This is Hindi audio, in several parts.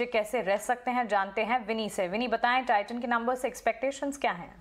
कैसे रह सकते हैं, जानते हैं विनी से। विनी, बताएं टाइटन के नंबर्स से एक्सपेक्टेशंस क्या हैं?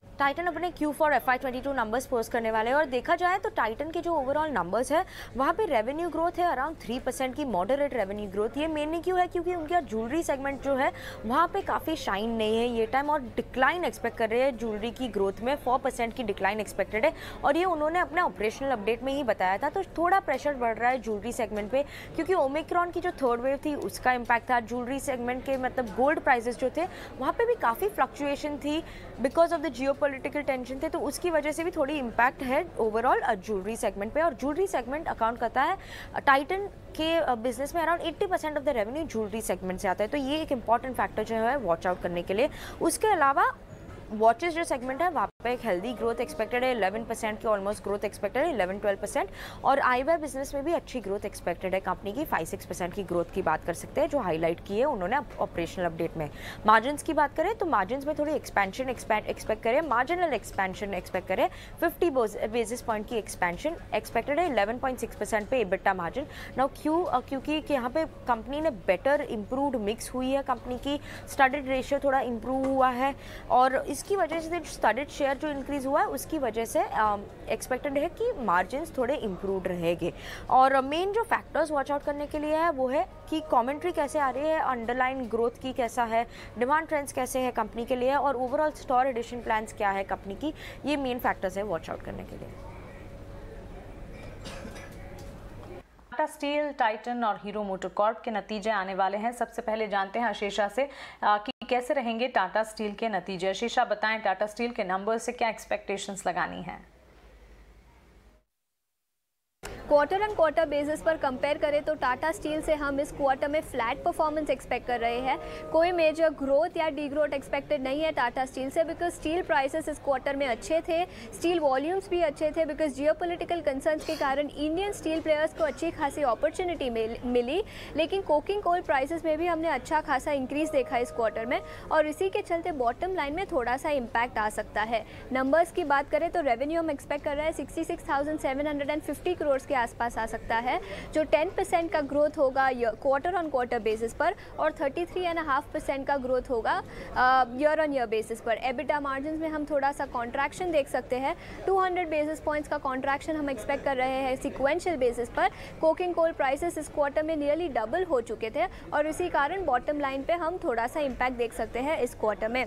टाइटन अपने Q4 FY22 नंबर्स पोस्ट करने वाले हैं और देखा जाए तो टाइटन के जो ओवरऑल नंबर्स है वहाँ पे रेवेन्यू ग्रोथ है अराउंड 3% की मॉडरेट रेवेन्यू ग्रोथ। ये मेनली क्यों है, क्योंकि उनका ज्वेलरी सेगमेंट जो है वहाँ पे काफ़ी शाइन नहीं है ये टाइम और डिक्लाइन एक्सपेक्ट कर रहे हैं ज्वेलरी की ग्रोथ में। 4% की डिक्लाइन एक्सपेक्टेड है और ये उन्होंने अपने ऑपरेशनल अपडेट में ही बताया था। तो थोड़ा प्रेशर बढ़ रहा है ज्वेलरी सेगमेंट पे क्योंकि ओमिक्रॉन की जो थर्ड वेव थी उसका इम्पैक्ट था। ज्वेलरी सेगमेंट के मतलब गोल्ड प्राइजेस जो थे वहाँ पे भी काफ़ी फ्लक्चुएशन थी because of the geopolitical tension थे, तो उसकी वजह से भी थोड़ी इम्पैक्ट है ओवरऑल ज्वेलरी सेगमेंट पे। और ज्वेलरी सेगमेंट अकाउंट करता है टाइटन के बिजनेस में around 80% of the revenue jewellery segment से आता है। तो ये एक इंपॉर्टेंट फैक्टर जो है वॉच आउट करने के लिए। उसके अलावा वॉचेस जो सेगमेंट है वहाँ पे एक हेल्दी ग्रोथ एक्सपेक्टेड है, 11% की ऑलमोस्ट ग्रोथ एक्सपेक्टेड है, 11-12%। और आईवेयर बिजनेस में भी अच्छी ग्रोथ एक्सपेक्टेड है कंपनी की, 5-6% की ग्रोथ की बात कर सकते हैं जो हाईलाइट की है उन्होंने ऑपरेशनल अपडेट में। मार्जिन्स की बात करें तो मार्जिन्स में थोड़ी एक्सपेंशन एक्सपेक्ट करें, मार्जिनल एक्सपेंशन एक्सपेक्ट करें, 50 बेसिस पॉइंट की एक्सपेंशन एक्सपेक्टेड है, 11.6% पे EBITDA मार्जिन। नाउ क्योंकि यहाँ पे कंपनी ने बेटर इंप्रूव्ड मिक्स हुई है, कंपनी की स्टडेड रेशियो थोड़ा इंप्रूव हुआ है और इसकी वजह से स्टडेड शेयर जो इंक्रीज हुआ है उसकी वजह से एक्सपेक्टेड है कि मार्जिन्स थोड़े इंप्रूव्ड रहेंगे। और मेन जो फैक्टर्स वॉच आउट करने के लिए है वो है कि कमेंट्री कैसे आ रही है, अंडरलाइन ग्रोथ की कैसा है, डिमांड ट्रेंड्स कैसे है कंपनी के लिए और ओवरऑल स्टोर एडिशन प्लान्स क्या है कंपनी की। ये मेन फैक्टर्स है वॉच आउट करने के लिए। टाटा स्टील, टाइटन और हीरो मोटोकॉर्प के नतीजे आने वाले हैं। सबसे पहले जानते हैं आशीषा से कि कैसे रहेंगे टाटा स्टील के नतीजे। आशीषा, बताएं टाटा स्टील के नंबर से क्या एक्सपेक्टेशंस लगानी है? क्वार्टर एंड क्वार्टर बेसिस पर कंपेयर करें तो टाटा स्टील से हम इस क्वार्टर में फ्लैट परफॉर्मेंस एक्सपेक्ट कर रहे हैं। कोई मेजर ग्रोथ या डी ग्रोथ एक्सपेक्टेड नहीं है टाटा स्टील से बिकॉज स्टील प्राइसेस इस क्वार्टर में अच्छे थे, स्टील वॉल्यूम्स भी अच्छे थे बिकॉज जियोपॉलिटिकल कंसर्न्स के कारण इंडियन स्टील प्लेयर्स को अच्छी खासी अपॉर्चुनिटी मिली। लेकिन कोकिंग कोल प्राइसेस में भी हमने अच्छा खासा इंक्रीज देखा इस क्वार्टर में और इसी के चलते बॉटम लाइन में थोड़ा सा इम्पैक्ट आ सकता है। नंबर्स की बात करें तो रेवेन्यू हम एक्सपेक्ट कर रहे हैं 66,750 करोड़ के आसपास आ सकता है जो 10% का ग्रोथ होगा क्वार्टर ऑन क्वार्टर बेसिस पर और 33.5% का ग्रोथ होगा ईयर ऑन ईयर बेसिस पर। एबिटा मार्जिन में हम थोड़ा सा कॉन्ट्रैक्शन देख सकते हैं, 200 बेसिस पॉइंट्स का कॉन्ट्रैक्शन हम एक्सपेक्ट कर रहे हैं सिक्वेंशियल बेसिस पर। कोकिंग कोल प्राइसेस इस क्वार्टर में नियरली डबल हो चुके थे और इसी कारण बॉटम लाइन पे हम थोड़ा सा इम्पैक्ट देख सकते हैं इस क्वार्टर में।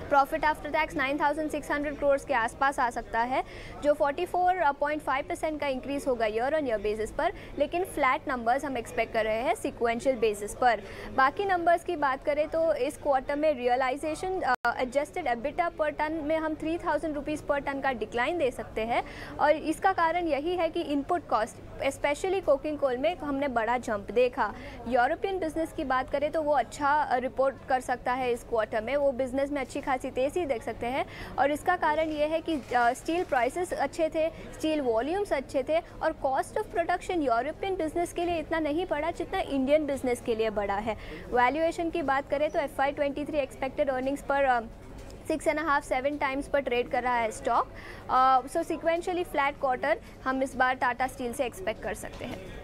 प्रॉफिट आफ्टर टैक्स 9,600 करोड़ के आसपास आ सकता है जो 44.5% का इंक्रीज होगा ईयर ऑन ईयर बेसिस पर, लेकिन फ्लैट नंबर्स हम एक्सपेक्ट कर रहे हैं सिक्वेंशियल बेसिस पर। बाकी नंबर्स की बात करें तो इस क्वार्टर में रियलाइजेशन एडजस्टेड एबिटा पर टन में हम 3,000 रुपीज़ पर टन का डिक्लाइन दे सकते हैं और इसका कारण यही है कि input cost specially coking coal में हमने बड़ा जंप देखा। यूरोपियन बिजनेस की बात करें तो वो अच्छा रिपोर्ट कर सकता है इस क्वार्टर में, वो बिजनेस में अच्छी खासी तेज़ी देख सकते हैं और इसका कारण ये है कि स्टील प्राइसेस अच्छे थे, स्टील वॉल्यूम्स अच्छे थे और cost of production European business के लिए इतना नहीं बढ़ा जितना इंडियन बिजनेस के लिए बढ़ा है। वैल्यूएशन की बात करें तो FY23 एक्सपेक्टेड अर्निंग्स पर 6.5-7 टाइम्स पर ट्रेड कर रहा है स्टॉक। सो सिक्वेंशियली फ्लैट क्वार्टर हम इस बार टाटा स्टील से एक्सपेक्ट कर सकते हैं।